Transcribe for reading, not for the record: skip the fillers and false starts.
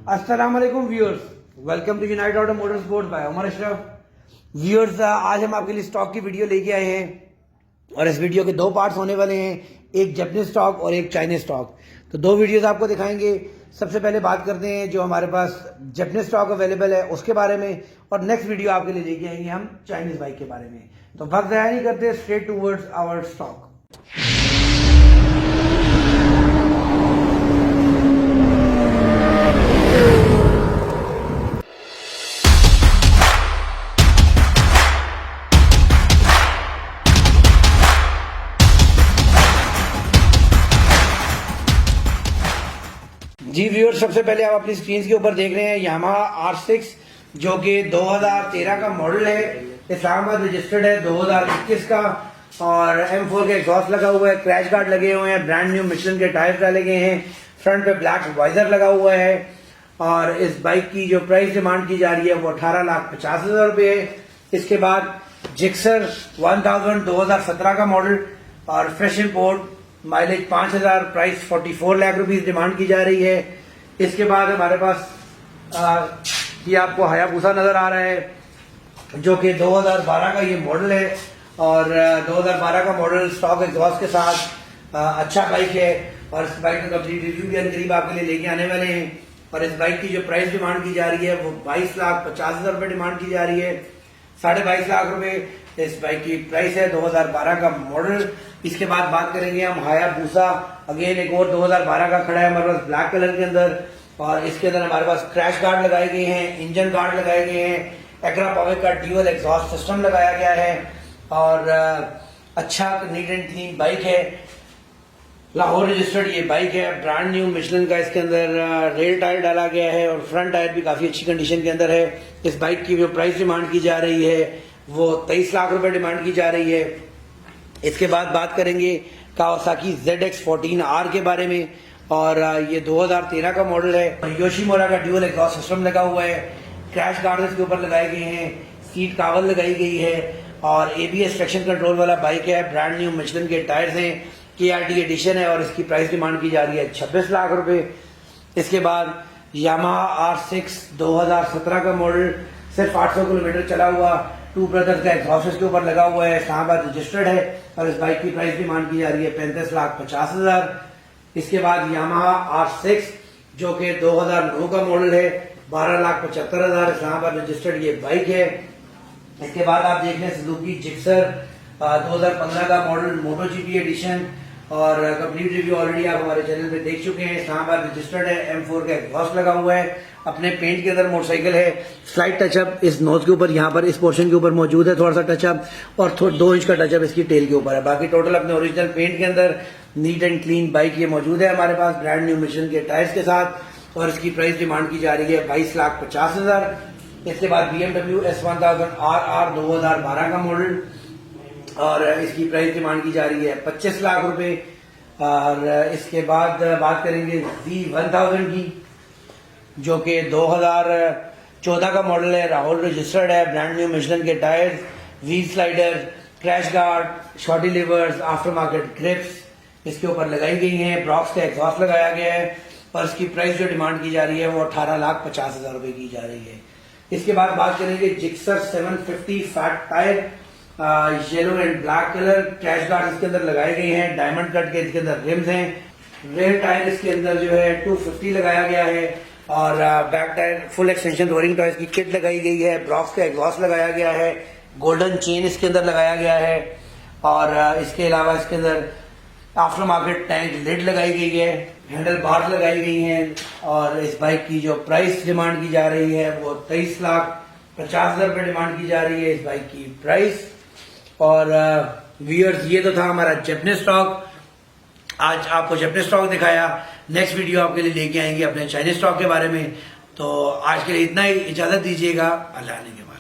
अस्सलाम वालेकुम viewers, welcome to United Auto Motor Sports by Umar Ashraf. Viewers, आज हम आपके लिए स्टॉक की वीडियो लेके आए हैं और इस वीडियो के दो पार्ट्स होने वाले हैं, एक जापानीज स्टॉक और एक चाइनीज स्टॉक। तो दो वीडियोस आपको दिखाएंगे। सबसे पहले बात करते हैं जो हमारे पास जापानीज स्टॉक अवेलेबल है उसके बारे में, और नेक्स्ट वीडियो आपके लिए लेके आएंगे हम चाइनीज बाइक के बारे में। तो वक्त ज़ाया नहीं करते, स्ट्रेट टूवर्ड्स आवर स्टॉक। जी व्यूअर्स, सबसे पहले आप अपनी स्क्रीन के ऊपर देख रहे हैं यामाहा R6 जो कि 2013 का मॉडल है, इस्लामाबाद रजिस्टर्ड है 2021 का, और M4 का एग्जॉस्ट लगा हुआ है, क्रैश गार्ड लगे हुए हैं, ब्रांड न्यू मिशेलिन के टायर डाले गए हैं, फ्रंट पे ब्लैक वाइजर लगा हुआ है। और इस बाइक की जो प्राइस डिमांड की जा रही है वो 18,50,000 रुपये है। इसके बाद जिक्सर 1000 2017 का मॉडल और fresh import, mileage 5000, price 44 lakh rupees demand की जा रही है। इसके बाद हमारे पास ये आपको हायाबुसा नजर आ रहा है जो कि 2012 का ये मॉडल है, और 2012 का मॉडल स्टॉक एग्जॉस्ट के साथ अच्छा बाइक है, और इस बाइक का कंप्लीट रिव्यू भी करीब आपके लिए लेके आने वाले हैं। और इस बाइक की जो प्राइस डिमांड की जा रही है वो 22,50,000 रुपये डिमांड की जा रही है। 22.5 लाख रुपए इस बाइक की प्राइस है, 2012 का मॉडल। इसके बाद बात करेंगे हम हायाबुसा, अगेन एक और 2012 का खड़ा है हमारे पास ब्लैक कलर के अंदर, और इसके अंदर हमारे पास क्रैश गार्ड लगाए गए हैं, इंजन गार्ड लगाए गए हैं, एक्रा पावर का ड्यूअल एग्जॉस्ट सिस्टम लगाया गया है, और अच्छा नीट एंड क्लीन बाइक है, लाहौर रजिस्टर्ड ये बाइक है, ब्रांड न्यू मिशेलिन का इसके अंदर रेल टायर डाला गया है, और फ्रंट टायर भी काफी अच्छी कंडीशन के अंदर है। इस बाइक की जो प्राइस डिमांड की जा रही है वो 23 लाख रुपए डिमांड की जा रही है। इसके बाद बात करेंगे कावासाकी ZX14R के बारे में, और ये 2013 का मॉडल है। योशीमुरा का ड्यूअल एग्जॉस्ट सिस्टम लगा हुआ है, क्रैश गार्ड इसके ऊपर लगाए गए हैं, सीट कवर लगाई गई है, और ABS ट्रैक्शन कंट्रोल वाला बाइक है, ब्रांड न्यू मिशेलिन के टायर्स हैं, KRT एडिशन है, और इसकी प्राइस डिमांड की जा रही है 26 लाख रुपए। इसके बाद यामाहा R6 2017 का मॉडल, सिर्फ 800 किलोमीटर चला हुआ, टू ब्रदर्स का एग्जॉस्ट इसके ऊपर लगा हुआ है, इस्लामाबाद रजिस्टर्ड है, और इस बाइक की प्राइस डिमांड की जा रही है 35,50,000। इसके बाद यामाहा R6 जो कि 2009 का मॉडल है, 12,75,000, इस्लामाबाद रजिस्टर्ड ये बाइक है। इसके बाद आप देख लें सुजुकी जिक्सर 2015 का मॉडल, मोटो GP एडिशन, और कंप्लीट रिव्यू ऑलरेडी आप हमारे चैनल पे देख चुके हैं। इस्लामाबाद रजिस्टर्ड है, M4 का एग्जॉस्ट लगा हुआ है, अपने पेंट के अंदर मोटरसाइकिल है, स्लाइड टचअप इस नोज के ऊपर, यहाँ पर इस पोर्शन के ऊपर मौजूद है थोड़ा सा टचअप, और 2 इंच का टचअप इसकी टेल के ऊपर है। बाकी टोटल अपने ओरिजिनल पेंट के अंदर नीट एंड क्लीन बाइक ये मौजूद है हमारे पास, ब्रांड न्यू मिशेलिन के टायर्स के साथ, और इसकी प्राइस डिमांड की जा रही है 22,50,000। इसके बाद BMW S1000RR 2012 का मॉडल, और इसकी प्राइस डिमांड की जा रही है 25 लाख रुपए। और इसके बाद बात करेंगे Z1000 की जो कि 2014 का मॉडल है, राहुल रजिस्टर्ड है, ब्रांड न्यू मिशेलिन के tyres, wheel slider, crash guard, shorty levers, aftermarket grips इसके ऊपर लगाई गई हैं, ब्रॉक्स का एग्जॉस्ट लगाया गया है, और इसकी प्राइस जो डिमांड की जा रही है वो 18,50,000 रुपए की जा रही है। इसके बाद बात करेंगे Gixxer 750 fat tyre, yellow and black colour, crash guard इसके अंदर लगाए गए हैं, डायमंड कट के इसके अंदर रिम्स हैं, रेयर टायर इसके अंदर जो है 250 लगाया गया है, और back tyre full extension rolling toys की किट लगाई गई है, ब्रॉक्स का एग्जॉस्ट लगाया गया है, गोल्डन चेन इसके अंदर लगाया गया है, और इसके अलावा इसके अंदर आफ्टर मार्केट टैंक लिड लगाई गई है, हैंडल बार्स लगाई गई हैं, और इस बाइक की जो प्राइस डिमांड की जा रही है वो 23,50,000 रुपये डिमांड की जा रही है इस बाइक की प्राइस। और व्यूअर्स, ये तो था हमारा जापानीज स्टॉक। आज आपको जापानीज स्टॉक दिखाया, नेक्स्ट वीडियो आपके लिए लेके आएंगे अपने चाइनीज स्टॉक के बारे में। तो आज के लिए इतना ही, इजाजत दीजिएगा, अल्लाह ने के बाद।